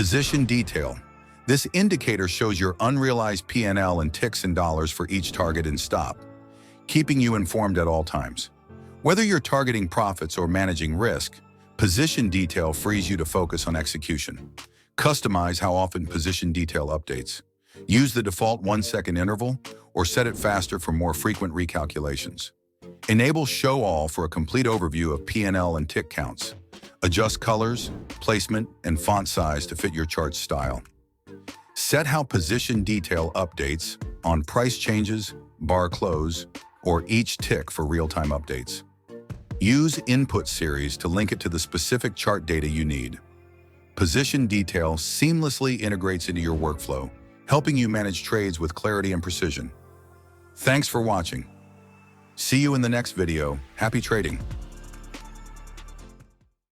Position detail. This indicator shows your unrealized P&L in ticks and dollars for each target and stop, keeping you informed at all times. Whether you're targeting profits or managing risk, position detail frees you to focus on execution. Customize how often position detail updates. Use the default 1-second interval or set it faster for more frequent recalculations. Enable Show All for a complete overview of P&L and tick counts. Adjust colors, placement, and font size to fit your chart's style. Set how position detail updates on price changes, bar close, or each tick for real-time updates. Use Input Series to link it to the specific chart data you need. Position detail seamlessly integrates into your workflow, helping you manage trades with clarity and precision. Thanks for watching. See you in the next video. Happy trading!